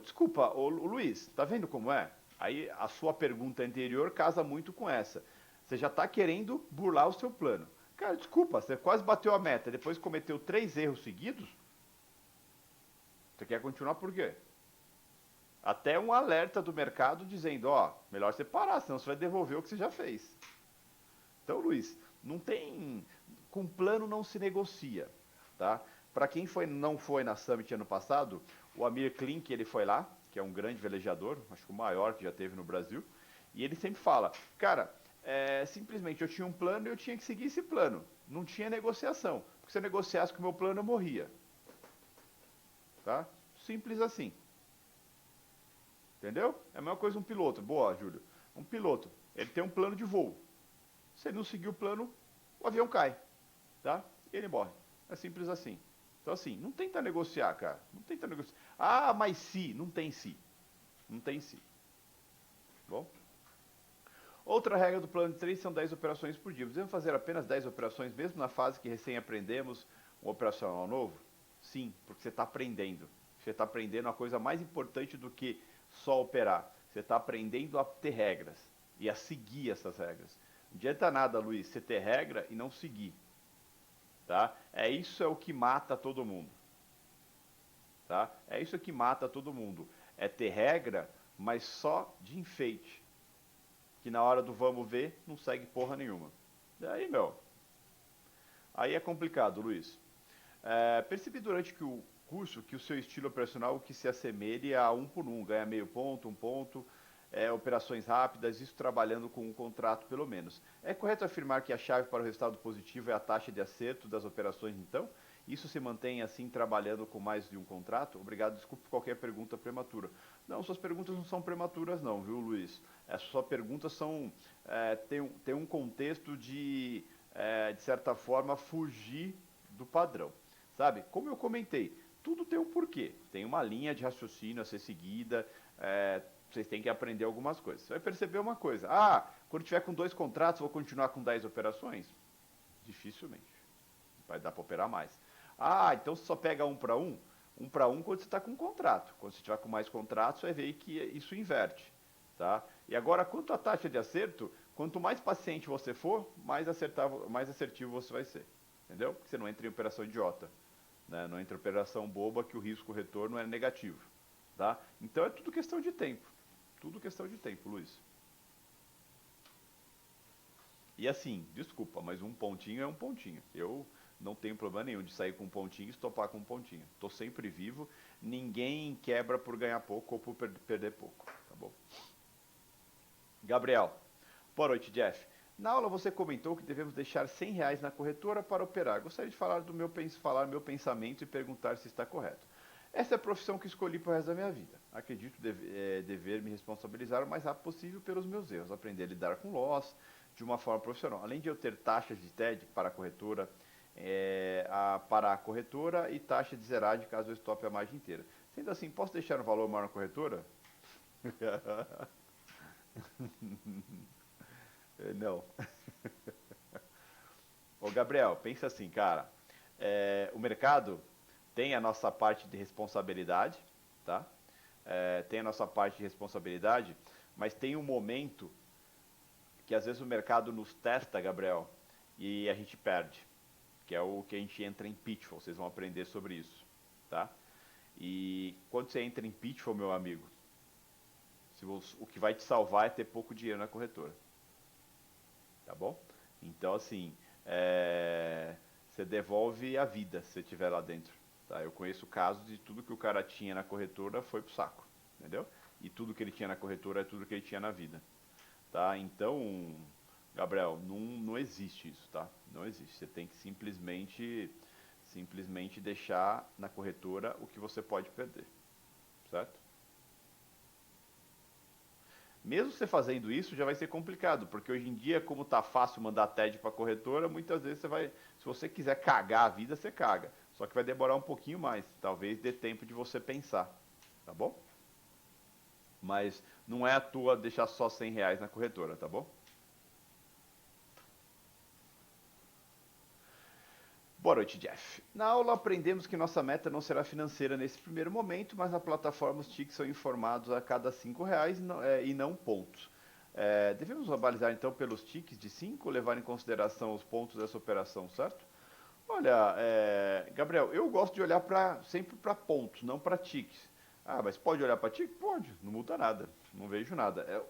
desculpa, Luiz, tá vendo como é? Aí a sua pergunta anterior casa muito com essa. Você já está querendo burlar o seu plano. Cara, desculpa, você quase bateu a meta, depois cometeu 3 erros seguidos? Você quer continuar por quê? Até um alerta do mercado dizendo, ó, melhor você parar, senão você vai devolver o que você já fez. Então, Luiz, não tem... Com plano não se negocia, tá? Para quem não foi na Summit ano passado, o Amir Klink, ele foi lá, que é um grande velejador, acho que o maior que já teve no Brasil, e ele sempre fala, cara, simplesmente eu tinha um plano e eu tinha que seguir esse plano. Não tinha negociação, porque se eu negociasse com o meu plano, eu morria. Tá? Simples assim. Entendeu? É a mesma coisa um piloto. Boa, Júlio. Um piloto, ele tem um plano de voo. Se ele não seguir o plano, o avião cai. Tá? E ele morre. É simples assim. Então assim, não tenta negociar, cara. Não tenta negociar. Ah, mas se. Não tem se. Não tem se. Bom? Outra regra do plano de trade são 10 operações por dia. Devemos fazer apenas 10 operações, mesmo na fase que recém aprendemos um operacional novo? Sim, porque você está aprendendo. Você está aprendendo a coisa mais importante do que só operar. Você está aprendendo a ter regras e a seguir essas regras. Não adianta nada, Luiz, você ter regra e não seguir. Tá? Isso é o que mata todo mundo. Tá? É isso que mata todo mundo. É ter regra, mas só de enfeite. Que na hora do vamos ver, não segue porra nenhuma. E aí, meu? Aí é complicado, Luiz. Percebi durante o curso que o seu estilo operacional que se assemelha a um por um, ganha meio ponto, um ponto, operações rápidas, isso trabalhando com um contrato pelo menos. É correto afirmar que a chave para o resultado positivo é a taxa de acerto das operações, então? Isso se mantém assim trabalhando com mais de um contrato? Obrigado, desculpe qualquer pergunta prematura. Não, suas perguntas não são prematuras não, viu, Luiz? As suas perguntas tem um contexto de de certa forma, fugir do padrão. Sabe? Como eu comentei, tudo tem um porquê. Tem uma linha de raciocínio a ser seguida. Vocês têm que aprender algumas coisas. Você vai perceber uma coisa. Quando tiver com 2 contratos, vou continuar com 10 operações? Dificilmente. Vai dar para operar mais. Então você só pega um para um? Um para um quando você está com um contrato. Quando você tiver com mais contratos, você vai ver que isso inverte. Tá? E agora, quanto à taxa de acerto, quanto mais paciente você for, mais assertivo você vai ser. Entendeu? Porque você não entra em operação idiota. Né? Não entra em operação boba que o risco-retorno é negativo. Tá? Então é tudo questão de tempo. Tudo questão de tempo, Luiz. E assim, desculpa, mas um pontinho é um pontinho. Eu não tenho problema nenhum de sair com um pontinho e estopar com um pontinho. Estou sempre vivo, ninguém quebra por ganhar pouco ou por perder pouco, tá bom? Gabriel, boa noite, Jeff. Na aula você comentou que devemos deixar R$ 100 na corretora para operar. Gostaria de falar meu pensamento e perguntar se está correto. Essa é a profissão que escolhi para o resto da minha vida. Acredito dever me responsabilizar o mais rápido possível pelos meus erros, aprender a lidar com loss de uma forma profissional. Além de eu ter taxas de TED para a corretora, para a corretora e taxa de zeragem caso eu estope a margem inteira. Sendo assim, posso deixar um valor maior na corretora? Não. Ô Gabriel, pensa assim, cara. O mercado tem a nossa parte de responsabilidade, tá? Tem a nossa parte de responsabilidade, mas tem um momento que às vezes o mercado nos testa, Gabriel, e a gente perde, que é o que a gente entra em pitfall. Vocês vão aprender sobre isso, tá? E quando você entra em pitfall, meu amigo, o que vai te salvar é ter pouco dinheiro na corretora, tá bom? Então, assim, você devolve a vida se você estiver lá dentro. Tá? Eu conheço casos de tudo que o cara tinha na corretora foi pro saco, entendeu? E tudo que ele tinha na corretora é tudo que ele tinha na vida. Tá? Então, Gabriel, não existe isso, tá? Não existe. Você tem que simplesmente deixar na corretora o que você pode perder, certo? Mesmo você fazendo isso, já vai ser complicado, porque hoje em dia, como tá fácil mandar TED para a corretora, muitas vezes se você quiser cagar a vida, você caga. Só que vai demorar um pouquinho mais, talvez dê tempo de você pensar, tá bom? Mas não é a tua deixar só R$ 100 na corretora, tá bom? Boa noite, Jeff. Na aula aprendemos que nossa meta não será financeira nesse primeiro momento, mas na plataforma os tickets são informados a cada R$ 5 e não pontos. Devemos avalizar então pelos tickets de 5, levar em consideração os pontos dessa operação, certo? Olha, Gabriel, eu gosto de olhar sempre para pontos, não para tickets. Mas pode olhar para ticket? Pode, não muda nada, não vejo nada.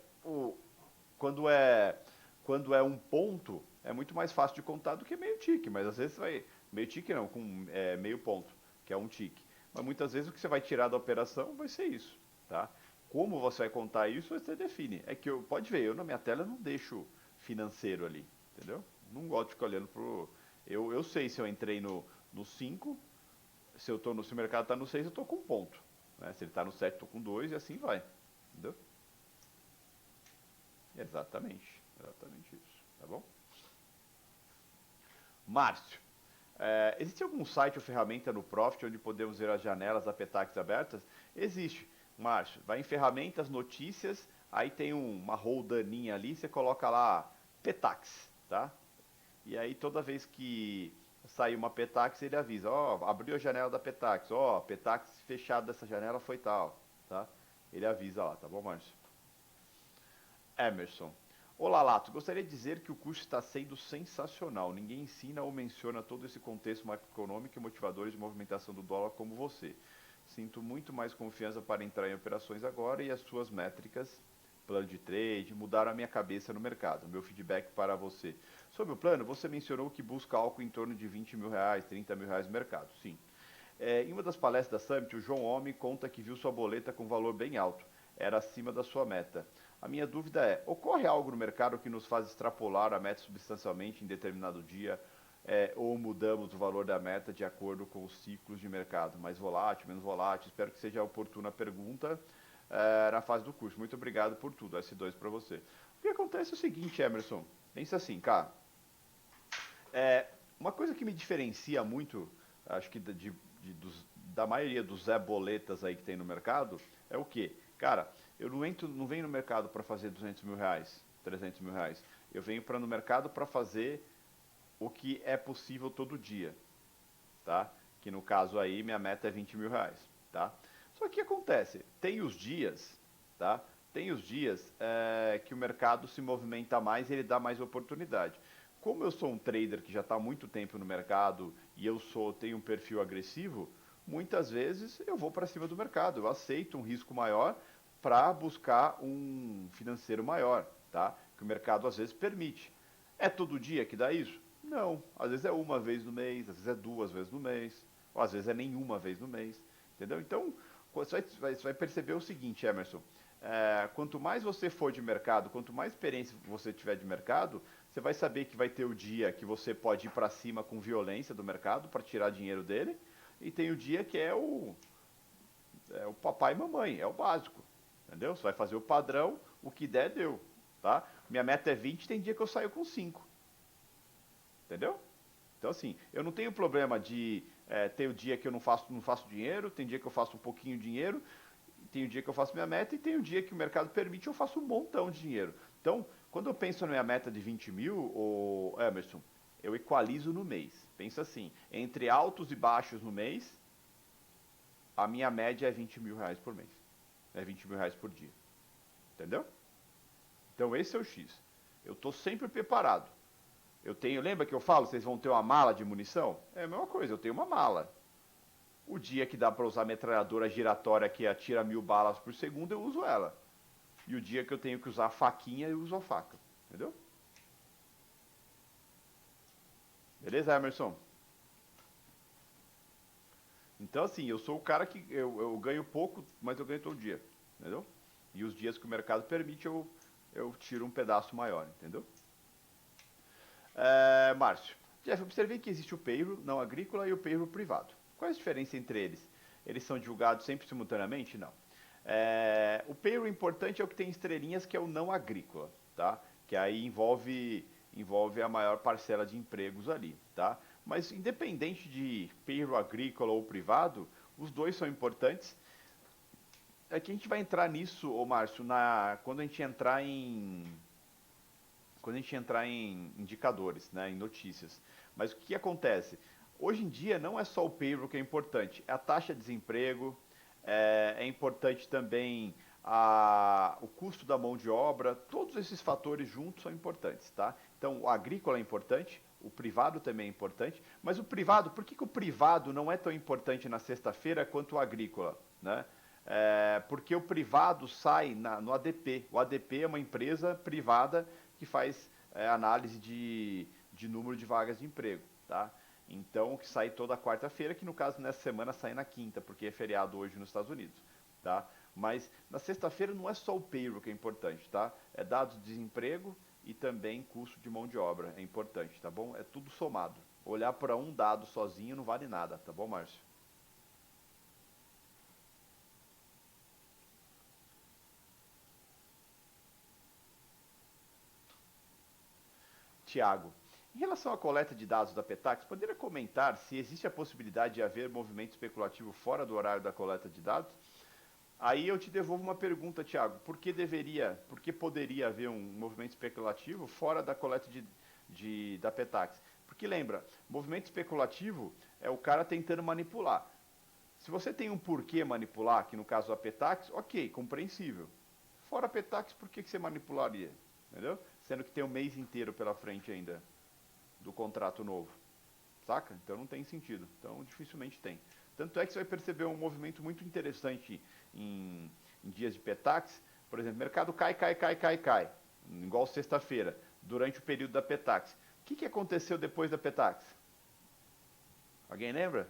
Quando é, quando é um ponto, é muito mais fácil de contar do que meio tique, mas às vezes vai. Meio tique não, com meio ponto, que é um tique. Mas muitas vezes o que você vai tirar da operação vai ser isso, tá? Como você vai contar isso, você define. É que pode ver, eu na minha tela não deixo financeiro ali, entendeu? Não gosto de ficar olhando pro. Eu sei se eu entrei no 5, se o mercado está no 6, eu estou com um ponto. Né? Se ele está no 7, estou com 2 e assim vai. Entendeu? Exatamente isso, tá bom? Márcio, existe algum site ou ferramenta no Profit onde podemos ver as janelas da Petax abertas? Existe, Márcio. Vai em ferramentas, notícias, aí tem uma roldaninha ali, você coloca lá Petax, tá? E aí toda vez que sair uma Petax, ele avisa, abriu a janela da Petax, Petax fechado dessa janela foi tal, tá? Ele avisa lá, tá bom, Márcio? Emerson. Olá, Lato. Gostaria de dizer que o curso está sendo sensacional. Ninguém ensina ou menciona todo esse contexto macroeconômico e motivadores de movimentação do dólar como você. Sinto muito mais confiança para entrar em operações agora e as suas métricas, plano de trade, mudaram a minha cabeça no mercado. Meu feedback para você. Sobre o plano, você mencionou que busca algo em torno de R$ 20.000, R$ 30.000 no mercado. Sim. Em uma das palestras da Summit, o João Homme conta que viu sua boleta com valor bem alto. Era acima da sua meta. A minha dúvida é, ocorre algo no mercado que nos faz extrapolar a meta substancialmente em determinado dia, ou mudamos o valor da meta de acordo com os ciclos de mercado, mais volátil, menos volátil? Espero que seja a oportuna pergunta na fase do curso. Muito obrigado por tudo, S2 para você. O que acontece é o seguinte, Emerson, pensa assim, cara, que me diferencia muito, acho que da maioria dos Zé Boletas aí que tem no mercado, é o quê? Cara, eu não venho no mercado para fazer 200 mil reais, 300 mil reais. Eu venho no mercado para fazer o que é possível todo dia, tá? Que no caso aí minha meta é 20 mil reais, tá? Só que acontece, tem os dias, tá? Tem os dias que o mercado se movimenta mais e ele dá mais oportunidade. Como eu sou um trader que já está há muito tempo no mercado e tenho um perfil agressivo, muitas vezes eu vou para cima do mercado, eu aceito um risco maior para buscar um financeiro maior, tá? Que o mercado às vezes permite. É todo dia que dá isso? Não. Às vezes é uma vez no mês, às vezes é duas vezes no mês, ou às vezes é nenhuma vez no mês, entendeu? Então, você vai perceber o seguinte, Emerson, quanto mais você for de mercado, quanto mais experiência você tiver de mercado, você vai saber que vai ter o dia que você pode ir para cima com violência do mercado para tirar dinheiro dele, e tem o dia que é o papai e mamãe, é o básico, entendeu? Você vai fazer o padrão, o que der, deu, tá? Minha meta é 20, tem dia que eu saio com 5, entendeu? Então, assim, eu não tenho problema de ter o dia que eu não faço dinheiro, tem dia que eu faço um pouquinho de dinheiro, tem o dia que eu faço minha meta e tem o dia que o mercado permite eu faço um montão de dinheiro. Então, quando eu penso na minha meta de 20 mil, Emerson, eu equalizo no mês. Pensa assim, entre altos e baixos no mês, a minha média é 20 mil reais por mês. É 20 mil reais por dia. Entendeu? Então esse é o X. Eu estou sempre preparado. Lembra que eu falo, vocês vão ter uma mala de munição? É a mesma coisa, eu tenho uma mala. O dia que dá para usar metralhadora giratória que atira 1000 balas por segundo, eu uso ela. E o dia que eu tenho que usar a faquinha, eu uso a faca. Entendeu? Beleza, Emerson? Então, assim, eu sou o cara que eu ganho pouco, mas eu ganho todo dia. Entendeu? E os dias que o mercado permite, eu tiro um pedaço maior. Entendeu? Márcio. Jeff, observei que existe o payroll não agrícola e o payroll privado. Qual é a diferença entre eles? Eles são divulgados sempre simultaneamente? Não. O payroll importante é o que tem estrelinhas, que é o não agrícola, tá? Que aí envolve a maior parcela de empregos ali, tá? Mas independente de payroll agrícola ou privado, os dois são importantes. É que a gente vai entrar nisso, ô Márcio, quando a gente entrar em indicadores, né, em notícias. Mas o que acontece? Hoje em dia não é só o payroll que é importante, é a taxa de desemprego, é importante também o custo da mão de obra, todos esses fatores juntos são importantes, tá? Então o agrícola é importante, o privado também é importante, mas o privado, por que o privado não é tão importante na sexta-feira quanto o agrícola, né? Porque o privado sai no ADP. O ADP é uma empresa privada que faz análise de número de vagas de emprego, tá? Então, que sai toda quarta-feira, que no caso nessa semana sai na quinta, porque é feriado hoje nos Estados Unidos, tá? Mas na sexta-feira não é só o payroll que é importante, tá? É dados de desemprego e também custo de mão de obra, é importante, tá bom? É tudo somado. Olhar para um dado sozinho não vale nada, tá bom, Márcio? Tiago, em relação à coleta de dados da Petax, poderia comentar se existe a possibilidade de haver movimento especulativo fora do horário da coleta de dados? Aí eu te devolvo uma pergunta, Tiago. Por que poderia haver um movimento especulativo fora da coleta da Petax? Porque lembra, movimento especulativo é o cara tentando manipular. Se você tem um porquê manipular, que no caso da Petax, ok, compreensível. Fora a Petax, por que você manipularia? Entendeu? Sendo que tem um mês inteiro pela frente ainda do contrato novo. Saca? Então não tem sentido. Então dificilmente tem. Tanto é que você vai perceber um movimento muito interessante em dias de Petax. Por exemplo, o mercado cai, igual sexta-feira, durante o período da Petax. O que aconteceu depois da Petax? Alguém lembra?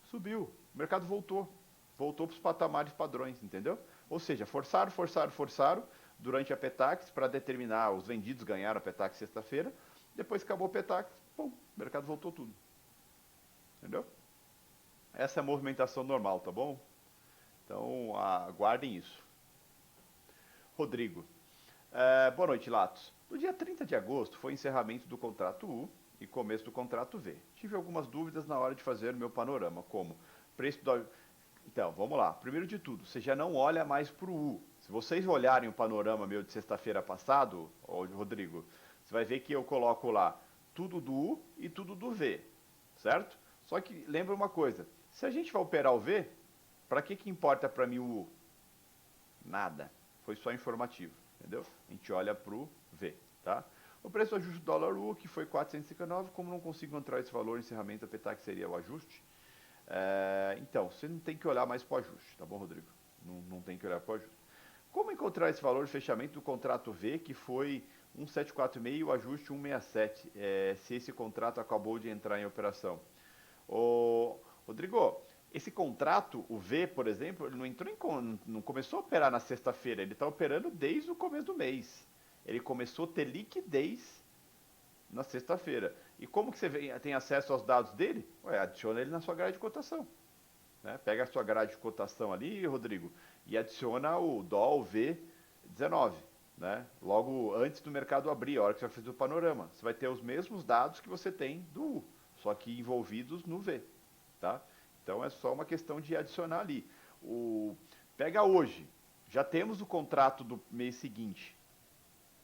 Subiu. O mercado voltou. Voltou para os patamares padrões, entendeu? Ou seja, forçaram durante a Petax para determinar, os vendidos ganharam a Petax sexta-feira, depois acabou a Petax, pum, o mercado voltou tudo. Entendeu? Essa é a movimentação normal, tá bom? Então, aguardem isso. Rodrigo. Boa noite, Latos. No dia 30 de agosto foi encerramento do contrato U e começo do contrato V. Tive algumas dúvidas na hora de fazer o meu panorama, como preço do... Então, vamos lá. Primeiro de tudo, você já não olha mais para o U. Se vocês olharem o panorama meu de sexta-feira passado, Rodrigo, você vai ver que eu coloco lá tudo do U e tudo do V, certo? Só que lembra uma coisa, se a gente vai operar o V, para que importa para mim o U? Nada. Foi só informativo, entendeu? A gente olha para o V, tá? O preço do ajuste do dólar U, que foi 459, como não consigo encontrar esse valor, encerramento da PETA, que seria o ajuste. Então, você não tem que olhar mais para o ajuste, tá bom, Rodrigo? Não tem que olhar para o ajuste. Como encontrar esse valor de fechamento do contrato V, que foi 1,746 e o ajuste 1,67, se esse contrato acabou de entrar em operação? Rodrigo, esse contrato, o V, por exemplo, ele não começou a operar na sexta-feira, ele está operando desde o começo do mês. Ele começou a ter liquidez na sexta-feira. E como que você tem acesso aos dados dele? Adiciona ele na sua grade de cotação. Né? Pega a sua grade de cotação ali, Rodrigo, e adiciona o DOL V19. Né? Logo antes do mercado abrir, a hora que você vai fazer o panorama. Você vai ter os mesmos dados que você tem do U, só que envolvidos no V. Tá? Então é só uma questão de adicionar ali. Pega hoje, já temos o contrato do mês seguinte,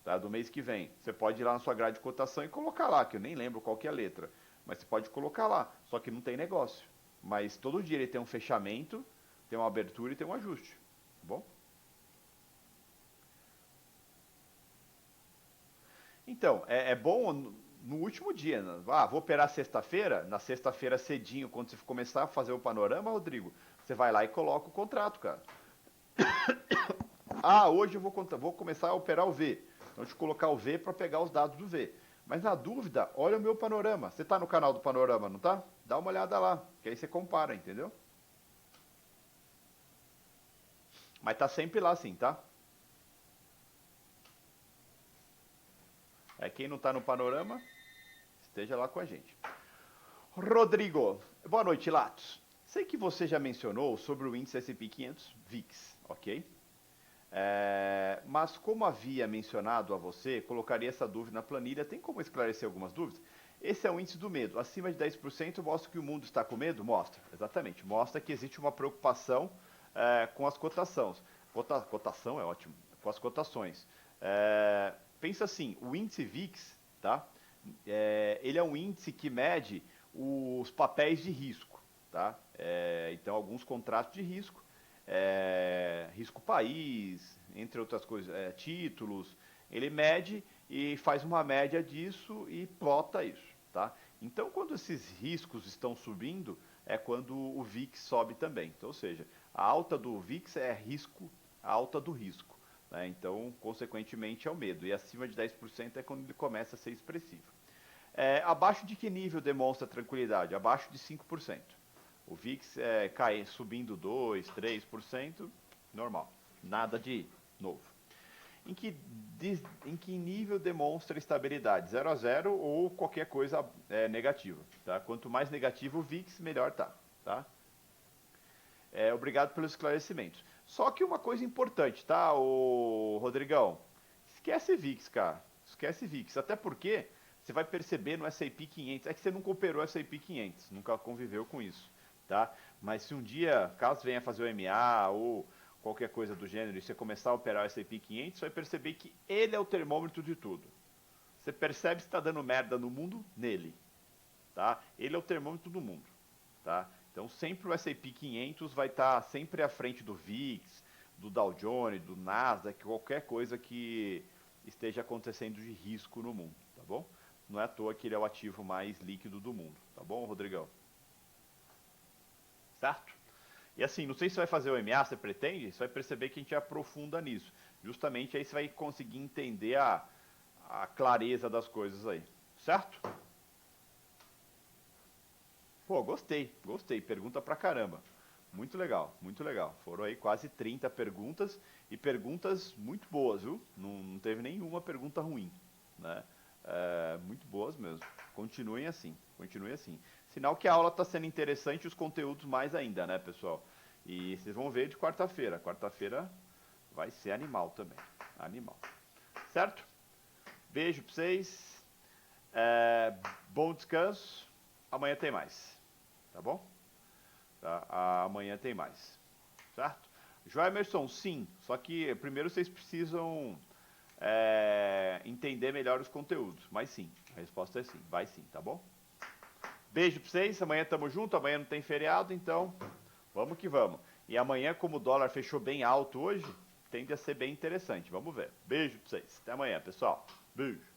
tá? Do mês que vem. Você pode ir lá na sua grade de cotação e colocar lá, que eu nem lembro qual que é a letra, mas você pode colocar lá, só que não tem negócio. Mas todo dia ele tem um fechamento, tem uma abertura e tem um ajuste, tá bom? Então, é bom no último dia. Né? Vou operar sexta-feira. Na sexta-feira cedinho, quando você começar a fazer o panorama, Rodrigo, você vai lá e coloca o contrato, cara. Hoje eu vou começar a operar o V. Então, deixa eu colocar o V para pegar os dados do V. Mas na dúvida, olha o meu panorama. Você está no canal do panorama, não tá? Dá uma olhada lá, que aí você compara, entendeu? Mas tá sempre lá sim, tá? Quem não está no panorama, esteja lá com a gente. Rodrigo, boa noite, Latos. Sei que você já mencionou sobre o índice S&P 500 VIX, ok? Mas como havia mencionado a você, colocaria essa dúvida na planilha. Tem como esclarecer algumas dúvidas? Esse é o índice do medo. Acima de 10% mostra que o mundo está com medo? Mostra, exatamente. Mostra que existe uma preocupação com as cotações. Cotação é ótimo, com as cotações. Pensa assim, o índice VIX, tá? Ele é um índice que mede os papéis de risco, tá? Então, alguns contratos de risco, risco país, entre outras coisas, títulos, ele mede e faz uma média disso e plota isso, tá? Então, quando esses riscos estão subindo, é quando o VIX sobe também. Então, ou seja, a alta do VIX é a alta do risco. Né? Então, consequentemente, é o medo. E acima de 10% é quando ele começa a ser expressivo. Abaixo de que nível demonstra tranquilidade? Abaixo de 5%. O VIX cai subindo 2%, 3%, normal. Nada de novo. Em que nível demonstra estabilidade? 0 a 0 ou qualquer coisa negativa. Tá? Quanto mais negativo o VIX, melhor tá? Obrigado pelos esclarecimentos. Só que uma coisa importante, tá, Rodrigão? Esquece VIX, cara. Esquece VIX. Até porque você vai perceber no S&P 500. É que você nunca operou S&P 500, nunca conviveu com isso, tá? Mas se um dia, caso venha fazer o MA ou qualquer coisa do gênero e você começar a operar o S&P 500, você vai perceber que ele é o termômetro de tudo. Você percebe se está dando merda no mundo? Nele, tá? Ele é o termômetro do mundo, tá? Então sempre o S&P 500 vai estar sempre à frente do VIX, do Dow Jones, do Nasdaq, qualquer coisa que esteja acontecendo de risco no mundo, tá bom? Não é à toa que ele é o ativo mais líquido do mundo, tá bom, Rodrigão? Certo? E assim, não sei se vai fazer o MA, você pretende, você vai perceber que a gente aprofunda nisso. Justamente aí você vai conseguir entender a clareza das coisas aí, certo? Pô, gostei, pergunta pra caramba. Muito legal, muito legal. Foram aí quase 30 perguntas e perguntas muito boas, viu? Não teve nenhuma pergunta ruim, né? Muito boas mesmo. Continuem assim, continue assim. Sinal que a aula está sendo interessante e os conteúdos mais ainda, né, pessoal? E vocês vão ver de quarta-feira. Quarta-feira vai ser animal também. Animal. Certo? Beijo pra vocês. Bom descanso. Amanhã tem mais. Tá bom? Tá? Amanhã tem mais. Certo? Joemerson, sim. Só que primeiro vocês precisam entender melhor os conteúdos. Mas sim, a resposta é sim. Vai sim, tá bom? Beijo pra vocês. Amanhã tamo junto. Amanhã não tem feriado, então vamos que vamos. E amanhã, como o dólar fechou bem alto hoje, tende a ser bem interessante. Vamos ver. Beijo pra vocês. Até amanhã, pessoal. Beijo.